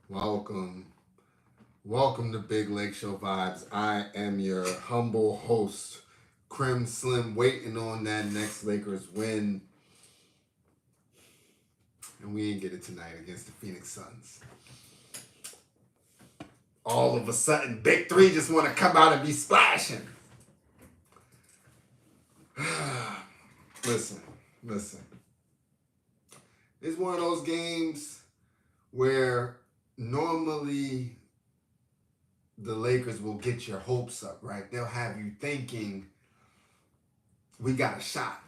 Welcome. Welcome to Big Lakeshow Vibes. I am your humble host, Crim Slim, waiting on that next Lakers win. And we ain't get it tonight against the Phoenix Suns. All of a sudden, Big Three just want to come out and be splashing. listen. It's one of those games where normally the Lakers will get your hopes up, right? They'll have you thinking, we got a shot.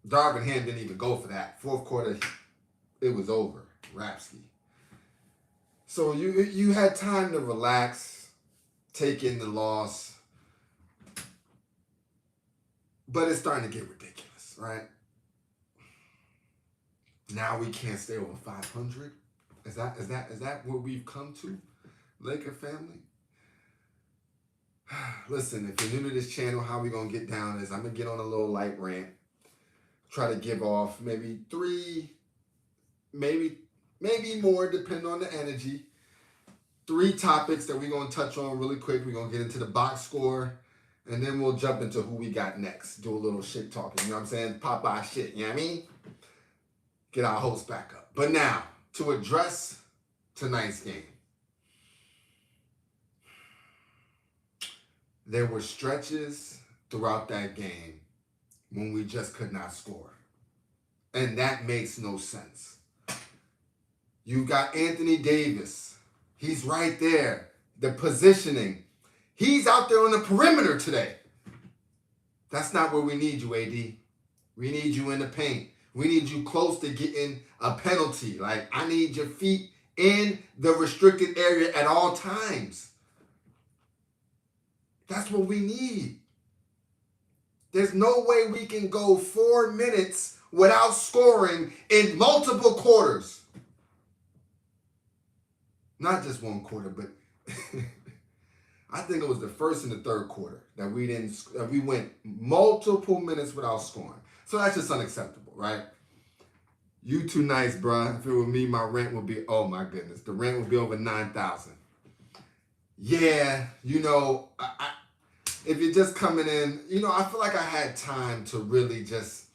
Darvin Ham didn't even go for that. Fourth quarter, it was over. Rapsky. So you had time to relax, take in the loss, but it's starting to get ridiculous, right? Now we can't stay over 500. Is that what we've come to, Laker family? Listen, if you're new to this channel, how we gonna get down is I'm gonna get on a little light rant, try to give off maybe three, maybe more, depending on the energy. 3 topics that we're gonna touch on really quick. We're gonna get into the box score, and then we'll jump into who we got next. Do a little shit talking, you know what I'm saying? Popeye shit, you know what I mean? Get our host back up. But now, to address tonight's game. There were stretches throughout that game when we just could not score. And that makes no sense. You got Anthony Davis. He's right there. The positioning. He's out there on the perimeter today. That's not where we need you, AD. We need you in the paint. We need you close to getting a penalty. Like, I need your feet in the restricted area at all times. That's what we need. There's no way we can go 4 minutes without scoring in multiple quarters. Not just one quarter, but I think it was the first and the third quarter that we went multiple minutes without scoring. So that's just unacceptable, right? You too nice, bruh. If it were me, my rent would be, oh my goodness, the rent would be over 9,000. Yeah, if you're just coming in, I feel like I had time to really just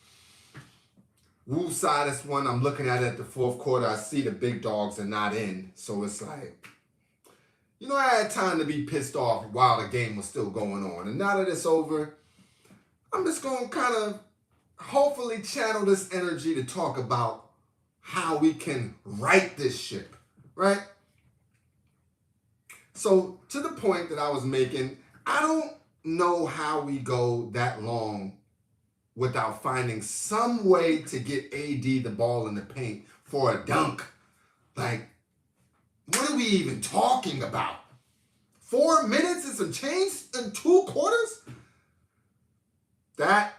woosah this one. I'm looking at it at the fourth quarter. I see the big dogs are not in. So it's like, I had time to be pissed off while the game was still going on. And now that it's over, I'm just going to kind of hopefully channel this energy to talk about how we can right this ship, right? So to the point that I was making, I don't know how we go that long without finding some way to get AD the ball in the paint for a dunk. Like, what are we even talking about? 4 minutes and some change in 2 quarters? That's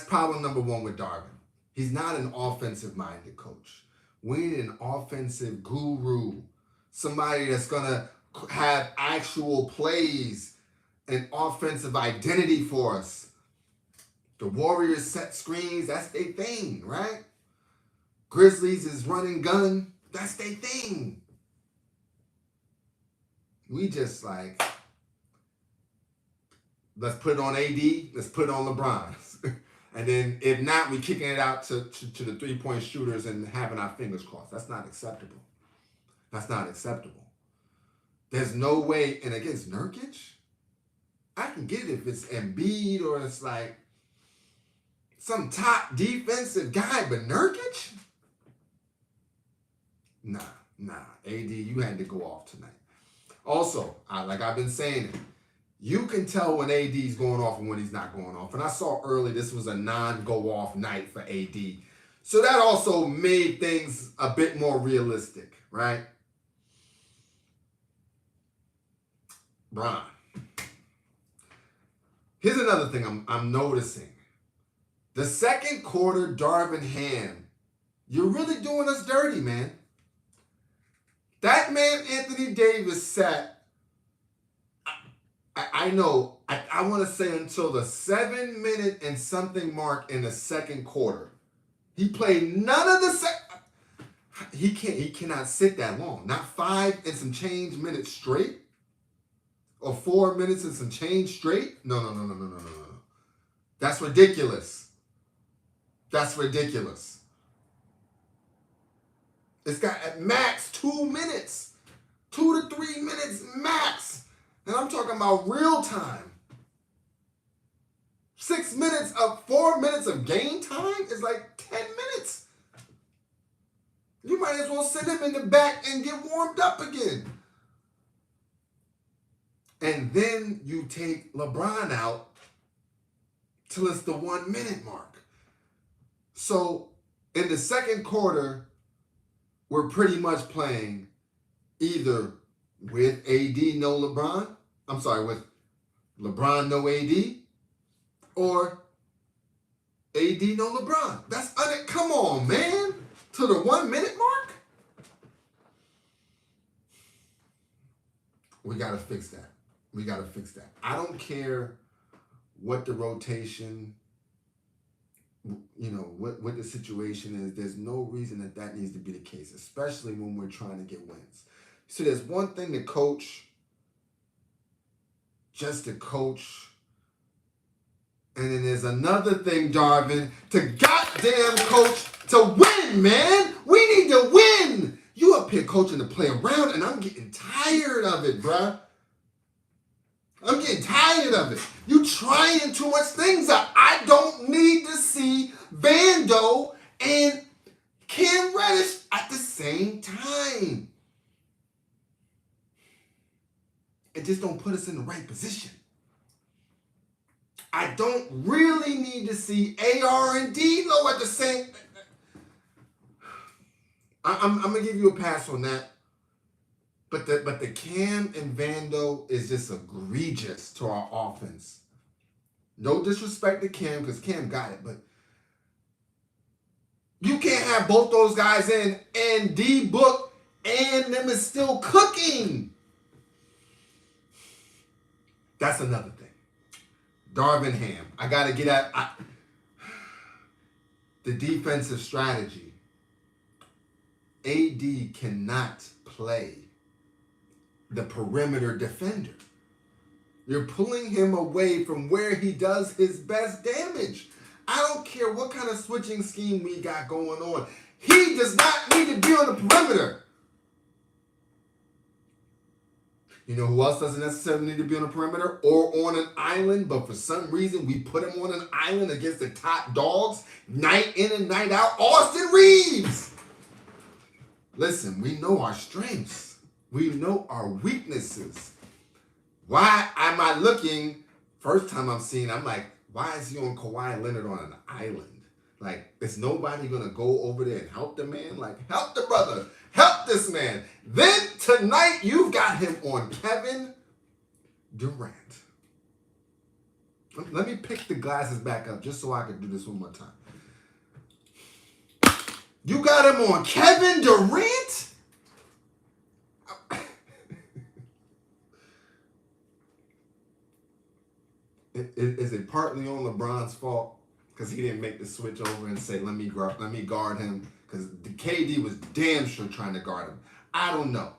problem number 1 with Darvin. He's not an offensive-minded coach. We need an offensive guru. Somebody that's going to have actual plays and offensive identity for us. The Warriors set screens, that's their thing, right? Grizzlies is running gun, that's their thing. We just like, let's put it on AD, let's put it on LeBron. And then if not, we kicking it out to the 3-point shooters and having our fingers crossed. That's not acceptable. There's no way, and against Nurkic, I can get it if it's Embiid or it's like some top defensive guy, but Nurkic? Nah. AD, you had to go off tonight. Also, like I've been saying, you can tell when AD's going off and when he's not going off. And I saw early this was a non-go-off night for AD. So that also made things a bit more realistic, right? Bron. Here's another thing I'm noticing. The second quarter, Darvin Ham, you're really doing us dirty, man. That man, Anthony Davis, sat, I know, I want to say until the 7-minute and something mark in the second quarter. He played none of the He cannot sit that long. Not 5 and some change minutes straight, or 4 minutes and some change straight. No. That's ridiculous. That's ridiculous. It's got at max 2 minutes, 2 to 3 minutes max, and I'm talking about real time. 4 minutes of game time is like 10 minutes. You might as well send him in the back and get warmed up again. And then you take LeBron out till it's the 1 minute mark. So in the second quarter, we're pretty much playing either with AD no LeBron, with LeBron no AD, or AD no LeBron. Come on, man. To the 1 minute mark? We got to fix that. I don't care what the rotation, what the situation is. There's no reason that needs to be the case, especially when we're trying to get wins. So there's one thing to coach, just to coach. And then there's another thing, Darvin, to goddamn coach to win, man. We need to win. You up here coaching to play around, and I'm getting tired of it, bruh. I'm getting tired of it. You trying too much things out. I don't need to see Vando and Cam Reddish at the same time. It just don't put us in the right position. I don't really need to see AR and D-Lo at the same. I'm gonna give you a pass on that. But the Cam and Vando is just egregious to our offense. No disrespect to Cam, because Cam got it, but you can't have both those guys in and D-Book and them is still cooking. That's another thing. Darvin Ham. I got to get at the defensive strategy. AD cannot play the perimeter defender. You're pulling him away from where he does his best damage. I don't care what kind of switching scheme we got going on. He does not need to be on the perimeter. You know who else doesn't necessarily need to be on the perimeter or on an island, but for some reason we put him on an island against the top dogs night in and night out? Austin Reeves. Listen, we know our strengths. We know our weaknesses. Why am I looking, first time I'm seeing, I'm like, why is he on Kawhi Leonard on an island? Like, is nobody going to go over there and help the man? Like, help the brother. Help this man. Then tonight, you've got him on Kevin Durant. Let me pick the glasses back up just so I can do this one more time. You got him on Kevin Durant? Is it partly on LeBron's fault? Because he didn't make the switch over and say, let me guard him. Because the KD was damn sure trying to guard him. I don't know.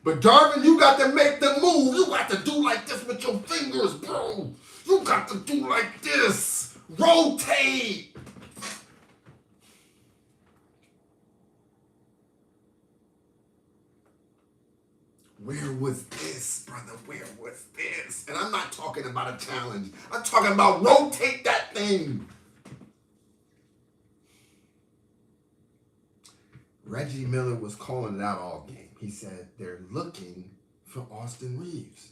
But Darvin, you got to make the move. You got to do like this with your fingers, bro. You got to do like this. Rotate. Where was this, brother? Where was this? And I'm not talking about a challenge. I'm talking about rotate that thing. Reggie Miller was calling it out all game. He said they're looking for Austin Reeves.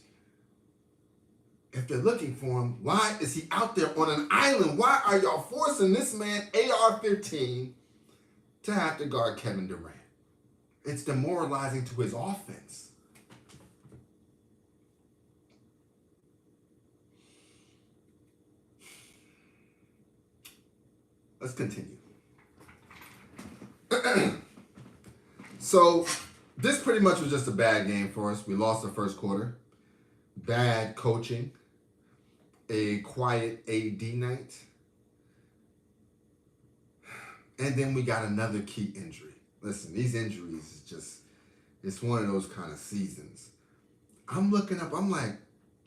If they're looking for him, why is he out there on an island? Why are y'all forcing this man, AR-15, to have to guard Kevin Durant? It's demoralizing to his offense. Let's continue. So, this pretty much was just a bad game for us. We lost the first quarter. Bad coaching. A quiet AD night. And then we got another key injury. Listen, these injuries is just, it's one of those kind of seasons. I'm looking up, I'm like,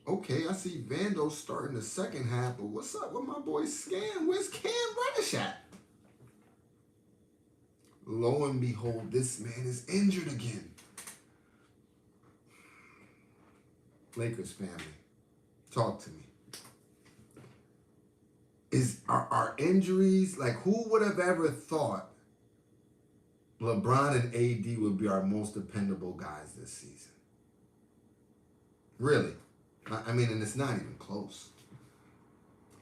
okay, I see Vando starting the second half, but what's up with my boy Scam? Where's Cam Reddish at? Lo and behold, this man is injured again. Lakers family, talk to me. Are injuries, like, who would have ever thought LeBron and AD would be our most dependable guys this season? Really. I mean, and it's not even close.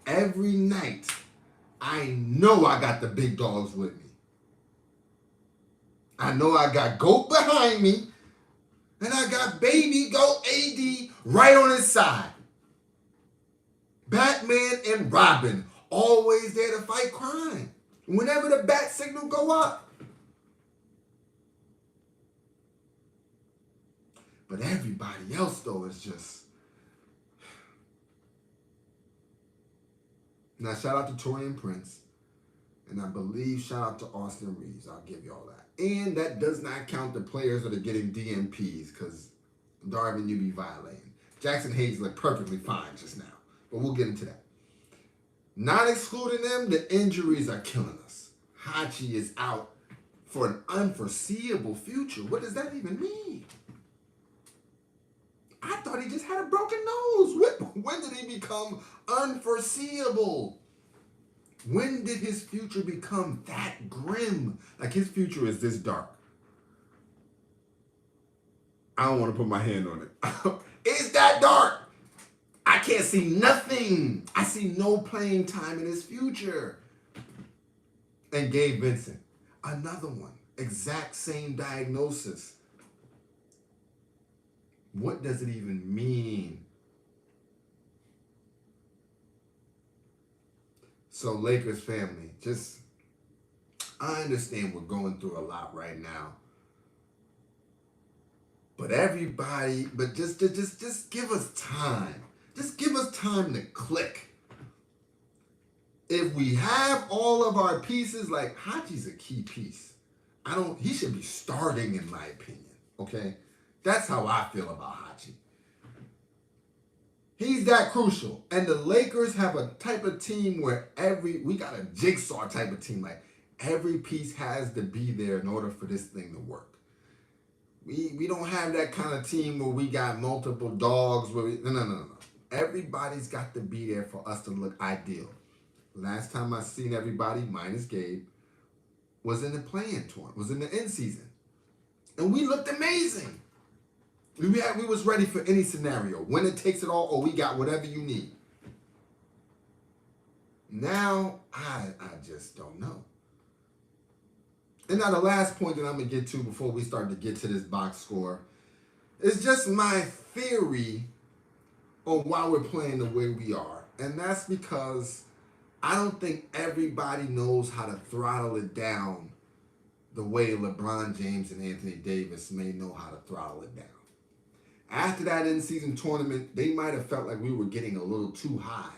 Every night, I know I got the big dogs with me. I know I got GOAT behind me, and I got baby GOAT AD right on his side. Batman and Robin, always there to fight crime. Whenever the bat signal go up. But everybody else, though, is just... Now, shout out to Torian Prince. And I believe shout out to Austin Reeves. I'll give you all that. And that does not count the players that are getting DNPs, because Darvin, you be violating. Jackson Hayes looked perfectly fine just now. But we'll get into that. Not excluding them, the injuries are killing us. Hachi is out for an unforeseeable future. What does that even mean? I thought he just had a broken nose. When did he become unforeseeable? When did his future become that grim? Like, his future is this dark. I don't want to put my hand on it. It's that dark. I can't see nothing. I see no playing time in his future. And Gabe Vincent, another one. Exact same diagnosis. What does it even mean? So, Lakers family, I understand we're going through a lot right now. But just give us time. Just give us time to click. If we have all of our pieces, like, Hachi's a key piece. He should be starting, in my opinion, okay? That's how I feel about Hachi. He's that crucial. And the Lakers have a type of team where we got a jigsaw type of team. Like, every piece has to be there in order for this thing to work. We don't have that kind of team where we got multiple dogs. No. Everybody's got to be there for us to look ideal. Last time I seen everybody, minus Gabe, was in the play-in tournament, was in the end season. And we looked amazing. We was ready for any scenario. Winner takes it all, or we got whatever you need. Now, I just don't know. And now the last point that I'm going to get to before we start to get to this box score is just my theory on why we're playing the way we are. And that's because I don't think everybody knows how to throttle it down the way LeBron James and Anthony Davis may know how to throttle it down. After that in-season tournament, they might have felt like we were getting a little too high.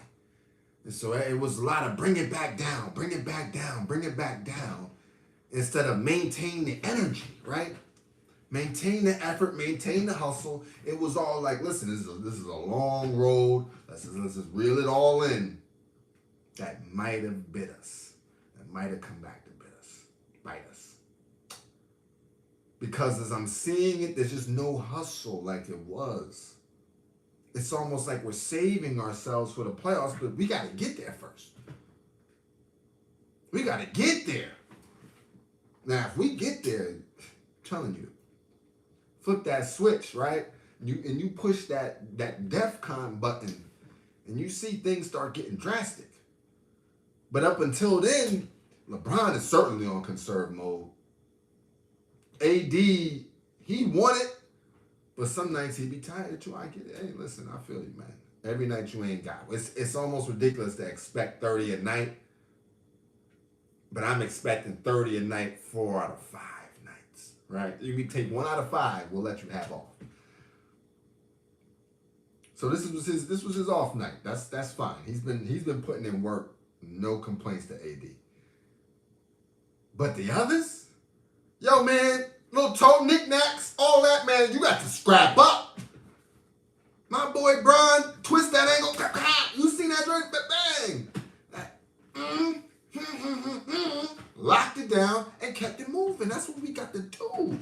And so it was a lot of bring it back down, bring it back down, bring it back down, instead of maintain the energy, right? Maintain the effort, maintain the hustle. It was all like, listen, this is a long road. Let's just reel it all in. That might have bit us. That might have come back to bite us. Because as I'm seeing it, there's just no hustle like it was. It's almost like we're saving ourselves for the playoffs, but we got to get there first. We got to get there. Now, if we get there, I'm telling you, flip that switch, right? And you push that DEFCON button, and you see things start getting drastic. But up until then, LeBron is certainly on conserve mode. AD, he won it, but some nights he'd be tired too. I get it. Hey, listen, I feel you, man. Every night you ain't got it. It's almost ridiculous to expect 30 a night, but I'm expecting 30 a night 4 out of 5 nights, right? You can take 1 out of 5, we'll let you have off. So this was his off night. That's fine. He's been putting in work. No complaints to AD. But the others, yo, man, little toe knickknacks, all that, man, you got to scrap up. My boy Bron, twist that angle. You seen that joint? Bang. Locked it down and kept it moving. That's what we got to do.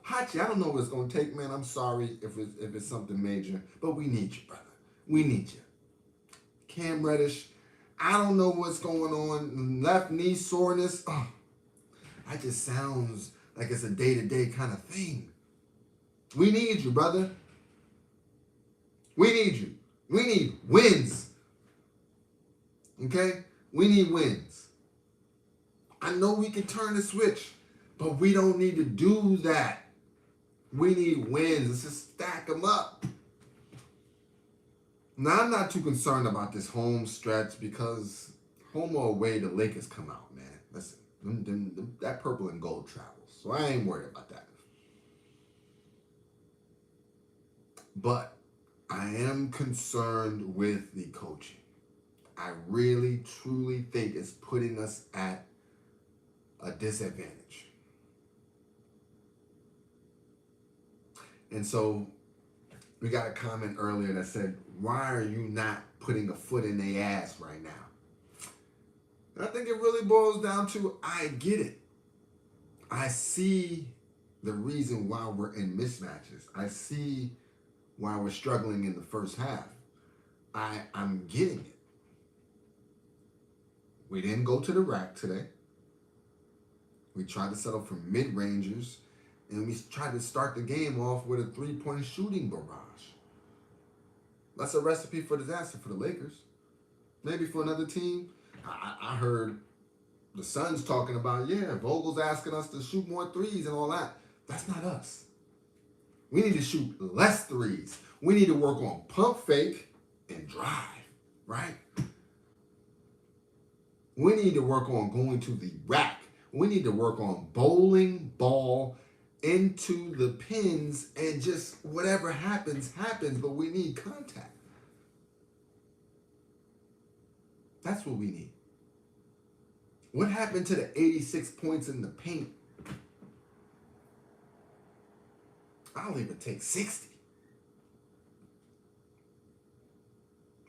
Hachi, I don't know what it's going to take, man. I'm sorry if it's something major, but we need you, brother. We need you. Cam Reddish, I don't know what's going on. Left knee soreness. Oh, that just sounds like it's a day-to-day kind of thing. We need you, brother. We need you. We need wins. Okay? We need wins. I know we can turn the switch, but we don't need to do that. We need wins. Let's just stack them up. Now, I'm not too concerned about this home stretch because home or away, the Lakers come out, man. Listen, that purple and gold travels. So I ain't worried about that. But I am concerned with the coaching. I really, truly think it's putting us at a disadvantage. And so we got a comment earlier that said, why are you not putting a foot in their ass right now? And I think it really boils down to, I get it. I see the reason why we're in mismatches. I see why we're struggling in the first half. I'm getting it. We didn't go to the rack today. We tried to settle for mid-rangers, and we tried to start the game off with a three-point shooting barrage. That's a recipe for disaster for the Lakers. Maybe for another team. I heard the Suns talking about, Vogel's asking us to shoot more threes and all that. That's not us. We need to shoot less threes. We need to work on pump fake and drive, right? We need to work on going to the rack. We need to work on bowling ball into the pins, and just whatever happens, but we need contact. That's what we need. What happened to the 86 points in the paint? I'll even take 60.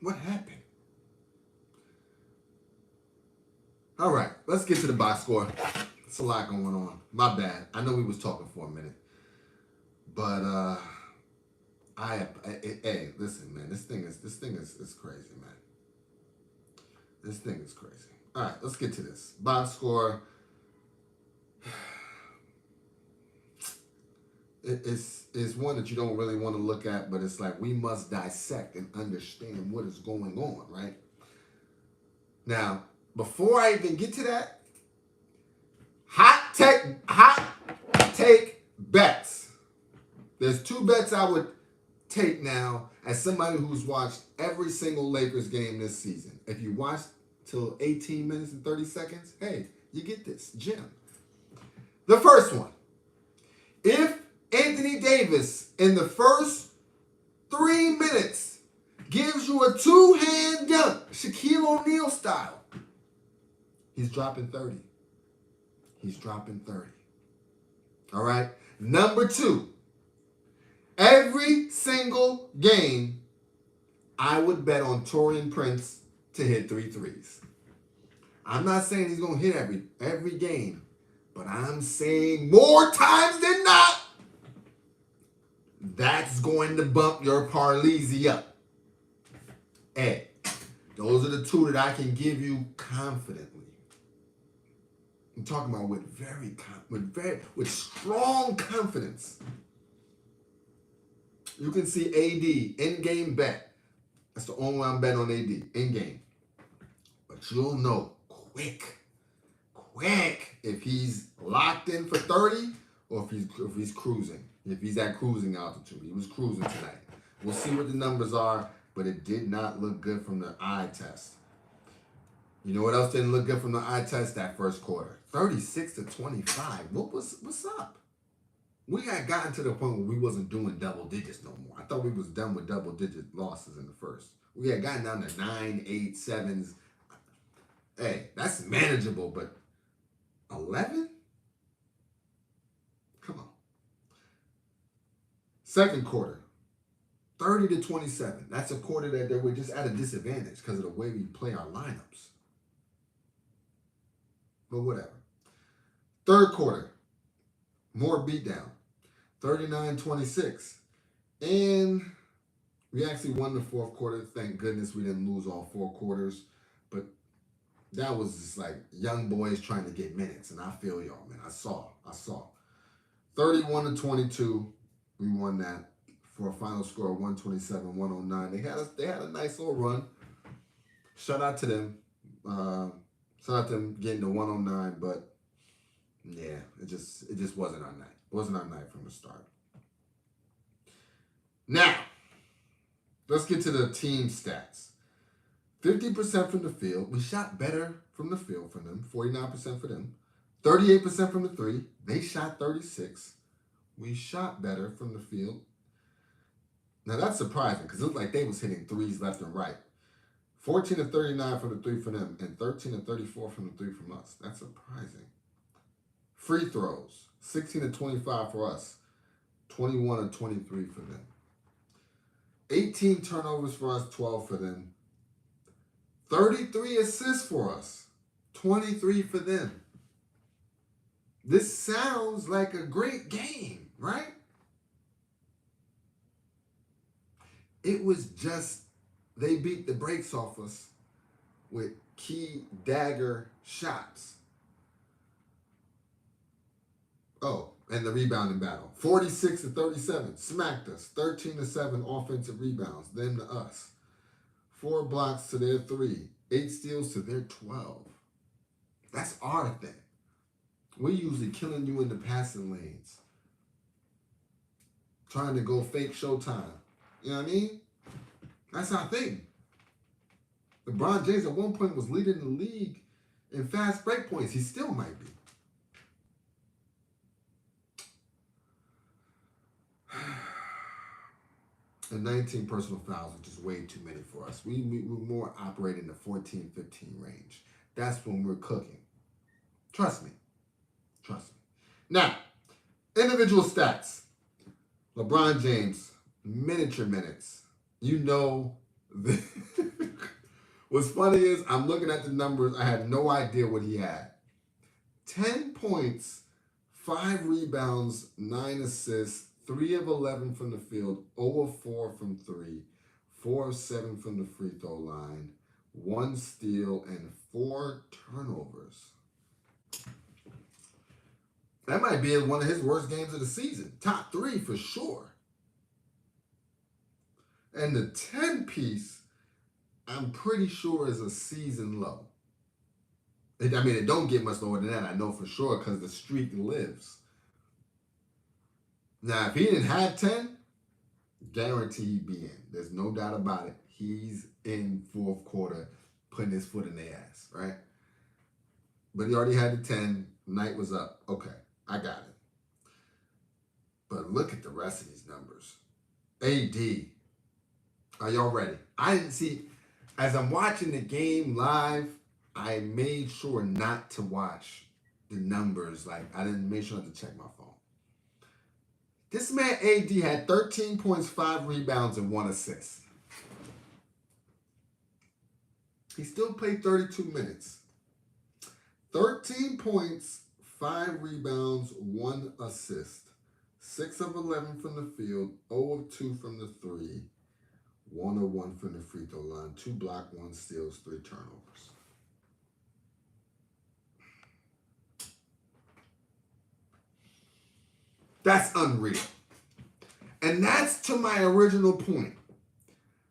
What happened? All right, let's get to the box score. It's a lot going on. My bad. I know we was talking for a minute. But hey, listen, man, this thing is crazy, man. This thing is crazy. All right, let's get to this. Box score. It's one that you don't really want to look at, but it's like we must dissect and understand what is going on, right? Now, before I even get to that, hot take bets. There's two bets I would take now as somebody who's watched every single Lakers game this season. If you watched till 18 minutes and 30 seconds, hey, you get this gem. The first one. If Anthony Davis in the first 3 minutes gives you a two-hand dunk, Shaquille O'Neal style, he's dropping 30. He's dropping 30. All right? Number two, every single game, I would bet on Taurean Prince to hit 3 threes. I'm not saying he's going to hit every game, but I'm saying more times than not, that's going to bump your Parleezy up. Hey, those are the two that I can give you confidently. I'm talking about with strong confidence. You can see AD in-game bet. That's the only one I'm betting on AD in-game. But you'll know quick, if he's locked in for 30 or if he's cruising. If he's at cruising altitude. He was cruising tonight. We'll see what the numbers are, but it did not look good from the eye test. You know what else didn't look good from the eye test? That first quarter. 36-25. What's up? We had gotten to the point where we wasn't doing double digits no more. I thought we was done with double digit losses in the first. We had gotten down to 9, 8, 7s. Hey, that's manageable, but 11? Come on. Second quarter, 30-27. That's a quarter that we're just at a disadvantage because of the way we play our lineups. But whatever. Third quarter, more beatdown, 39-26. And we actually won the fourth quarter. Thank goodness we didn't lose all four quarters. But that was just like young boys trying to get minutes. And I feel y'all, man. I saw. 31-22. We won that for a final score of 127-109. They had a nice little run. Shout out to them. Shout out to them getting to 109, but yeah, it just wasn't our night. It wasn't our night from the start. Now, let's get to the team stats. 50% from the field. We shot better from the field for them. 49% for them. 38% from the three. They shot 36. We shot better from the field. Now, that's surprising because it looked like they was hitting threes left and right. 14-39 from the three for them and 13-34 from the three from us. That's surprising. Free throws, 16-25 for us. 21-23 for them. 18 turnovers for us, 12 for them. 33 assists for us, 23 for them. This sounds like a great game, right? It was just, they beat the brakes off us with key dagger shots. Oh, and the rebounding battle. 46-37, smacked us. 13-7 offensive rebounds, them to us. 4 blocks to their 3. 8 steals to their 12. That's our thing. We're usually killing you in the passing lanes. Trying to go fake Showtime. You know what I mean? That's our thing. LeBron James at one point was leading the league in fast break points. He still might be. And 19 personal fouls, which is way too many for us. We're more operating in the 14-15 range. That's when we're cooking. Trust me. Now, individual stats. LeBron James, miniature minutes. You know, what's funny is I'm looking at the numbers. I had no idea what he had. 10 points, 5 rebounds, 9 assists, 3 of 11 from the field, 0 of 4 from 3, 4 of 7 from the free throw line, 1 steal, and 4 turnovers. That might be one of his worst games of the season. Top 3 for sure. And the 10-piece, I'm pretty sure is a season low. It don't get much lower than that, I know for sure, because the streak lives. Now, if he didn't have 10, guarantee he'd be in. There's no doubt about it. He's in fourth quarter, putting his foot in their ass, right? But he already had the 10. Night was up. Okay, I got it. But look at the rest of these numbers. AD. Are y'all ready? I didn't see, as I'm watching the game live, I made sure not to watch the numbers. Like, I didn't make sure not to check my phone. This man, AD, had 13 points, 5 rebounds, and 1 assist. He still played 32 minutes. 13 points, 5 rebounds, 1 assist. 6 of 11 from the field, 0 of 2 from the 3, 1 of 1 from the free throw line, 2 block, 1 steals, 3 turnovers. That's unreal. And that's to my original point.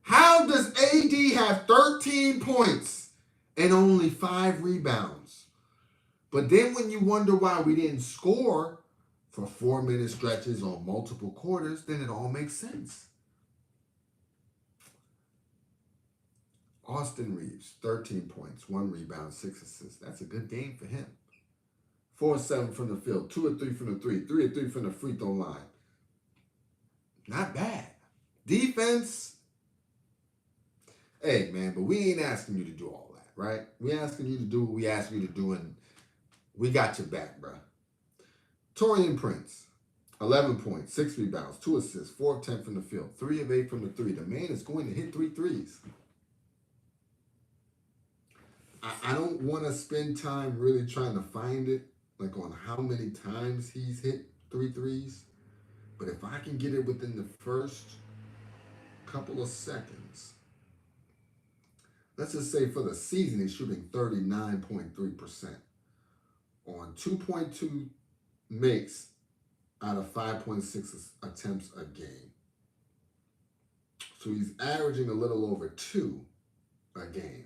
How does AD have 13 points and only 5 rebounds? But then when you wonder why we didn't score for 4-minute stretches on multiple quarters, then it all makes sense. Austin Reeves, 13 points, 1 rebound, 6 assists. That's a good game for him. 4 of 7 from the field, 2 of 3 from the 3, 3 of 3 from the free throw line. Not bad. Defense, hey man, but we ain't asking you to do all that, right? We asking you to do what we ask you to do, and We got your back, bro. Torian Prince, 11 points, 6 rebounds, 2 assists, 4 of 10 from the field, 3 of 8 from the three. The man is going to hit 3 threes. I don't want to spend time really trying to find it, like on how many times he's hit 3 threes. But if I can get it within the first couple of seconds, let's just say for the season, he's shooting 39.3% on 2.2 makes out of 5.6 attempts a game. So he's averaging a little over 2 a game.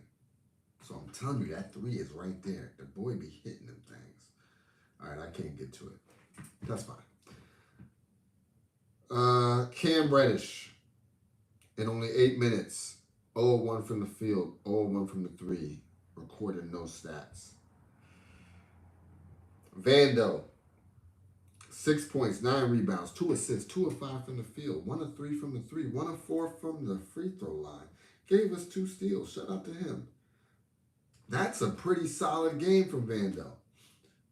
So I'm telling you, that 3 is right there. The boy be hitting them things. All right, I can't get to it. That's fine. Cam Reddish, in only 8 minutes, 0-1 from the field, 0-1 from the 3, recorded no stats. Vando, 6 points, 9 rebounds, 2 assists, 2 of 5 from the field, 1 of 3 from the 3, 1 of 4 from the free throw line. Gave us 2 steals. Shout out to him. That's a pretty solid game from Vando.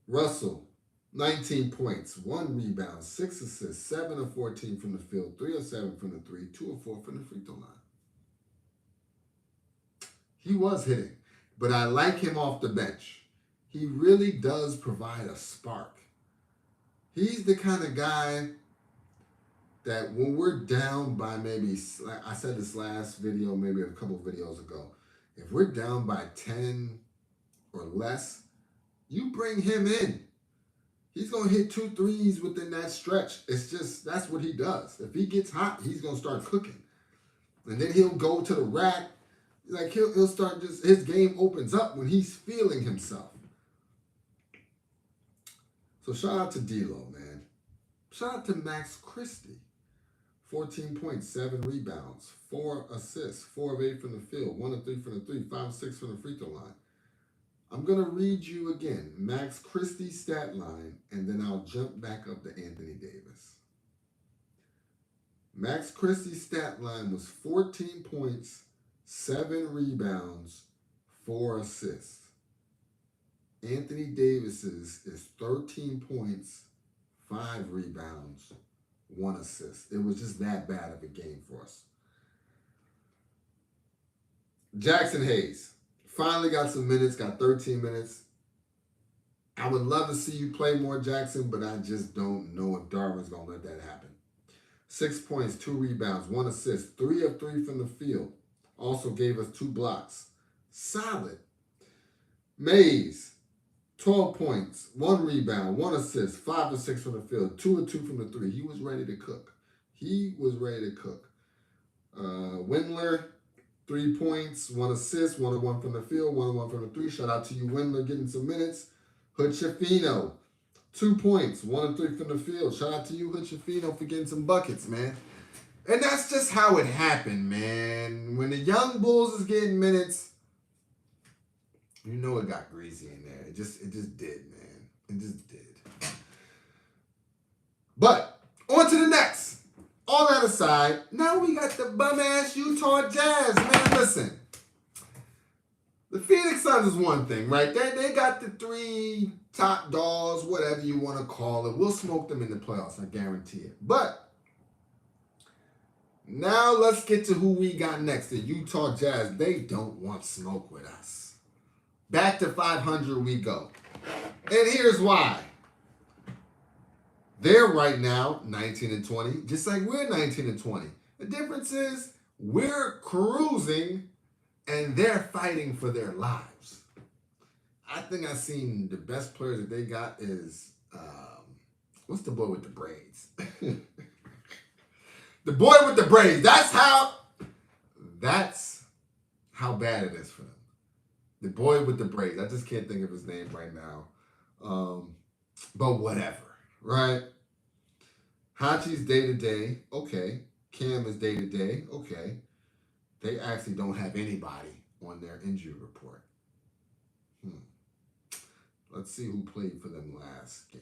Russell, 19 points, 1 rebound, 6 assists, 7 of 14 from the field, 3 of 7 from the 3, 2 of 4 from the free throw line. He was hitting, but I like him off the bench. He really does provide a spark. He's the kind of guy that when we're down by maybe, I said this last video, maybe a couple of videos ago, if we're down by 10 or less, you bring him in. He's going to hit 2 threes within that stretch. It's just, that's what he does. If he gets hot, he's going to start cooking. And then he'll go to the rack. Like he'll start just, his game opens up when he's feeling himself. So shout out to D'Lo, man. Shout out to Max Christie. 14 points, 7 rebounds, 4 assists, 4 of 8 from the field, 1 of 3 from the 3, 5 of 6 from the free throw line. I'm going to read you again Max Christie's stat line, and then I'll jump back up to Anthony Davis. Max Christie's stat line was 14 points, 7 rebounds, 4 assists. Anthony Davis's is 13 points, 5 rebounds, 1 assist. It was just that bad of a game for us. Jackson Hayes finally got some minutes, got 13 minutes. I would love to see you play more, Jackson, but I just don't know if Darvin's going to let that happen. 6 points, 2 rebounds, 1 assist, 3 of 3 from the field. Also gave us 2 blocks. Solid. Mays, 12 points, 1 rebound, 1 assist, 5 of 6 from the field, 2 of 2 from the 3. He was ready to cook. Windler, 3 points, 1 assist, 1 of 1 from the field, 1 of 1 from the 3. Shout out to you, Windler, getting some minutes. Hood-Schifino, 2 points, 1 of 3 from the field. Shout out to you, Hood-Schifino, for getting some buckets, man. And that's just how it happened, man. When the young Bulls is getting minutes, you know it got greasy in there. It just did, man. It just did. But on to the next. All that aside, now we got the bum-ass Utah Jazz. Man, listen. The Phoenix Suns is one thing, right? They got the 3 top dogs, whatever you want to call it. We'll smoke them in the playoffs, I guarantee it. But now let's get to who we got next, the Utah Jazz. They don't want smoke with us. Back to 500 we go. And here's why. They're right now 19-20, just like we're 19-20. The difference is we're cruising and they're fighting for their lives. I think I've seen the best players that they got is, what's the boy with the braids? The boy with the braids. That's how bad it is for them. The boy with the braids. I just can't think of his name right now. But whatever, right? Hachi's day-to-day. Okay. Cam is day-to-day. Okay. They actually don't have anybody on their injury report. Let's see who played for them last game.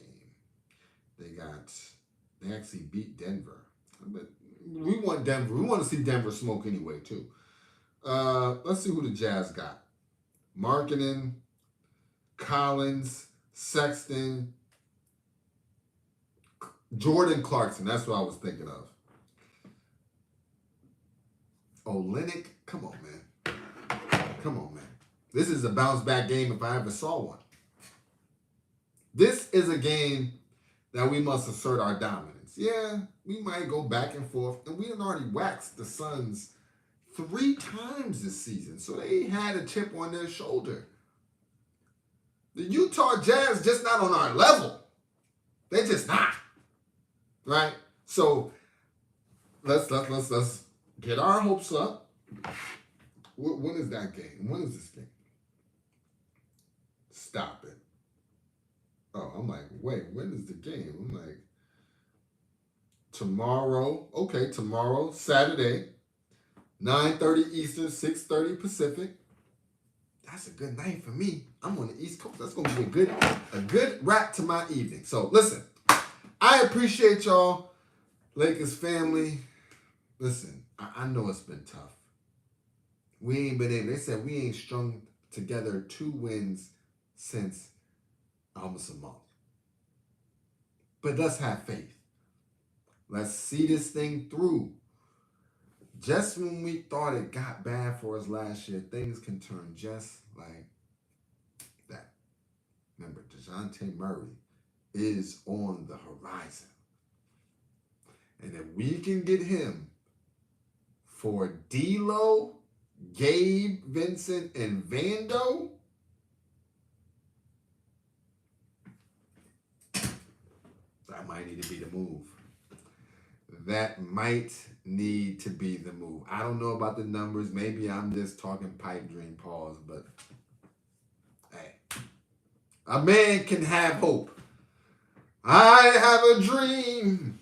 They actually beat Denver. But we want Denver. We want to see Denver smoke anyway, too. Let's see who the Jazz got. Markkanen, Collins, Sexton, Jordan Clarkson. That's what I was thinking of. Olynyk, come on, man. Come on, man. This is a bounce back game if I ever saw one. This is a game that we must assert our dominance. Yeah, we might go back and forth, and we had already waxed the Suns 3 times this season, so they had a chip on their shoulder. The Utah Jazz just not on our level. They're just not, right? So let's get our hopes up. When is that game? When is this game? Stop it. Oh, I'm like, wait, when is the game? I'm like, tomorrow. Okay, tomorrow, Saturday, 9:30 Eastern, 6:30 Pacific. That's a good night for me. I'm on the East Coast. That's gonna be a good wrap to my evening. So listen, I appreciate y'all, Lakers family. Listen, I know it's been tough. We ain't been able. They said we ain't strung together 2 wins since almost a month. But let's have faith. Let's see this thing through. Just when we thought it got bad for us last year, things can turn just like that. Remember, DeJounte Murray is on the horizon. And if we can get him for D'Lo, Gabe, Vincent, and Vando, that might need to be the move. That might need to be the move. I don't know about the numbers. Maybe I'm just talking pipe dream pause, but hey, a man can have hope. I have a dream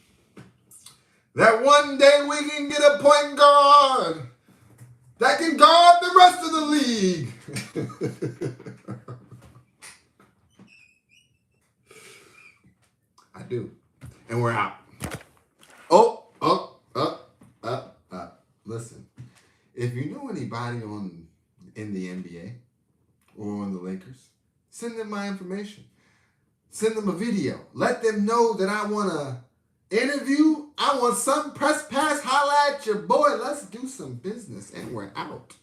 that one day we can get a point guard that can guard the rest of the league. I do. And we're out. Listen, if you know anybody in the NBA or on the Lakers, send them my information. Send them a video. Let them know that I want to interview. I want some press pass. Holla at your boy. Let's do some business. And we're out.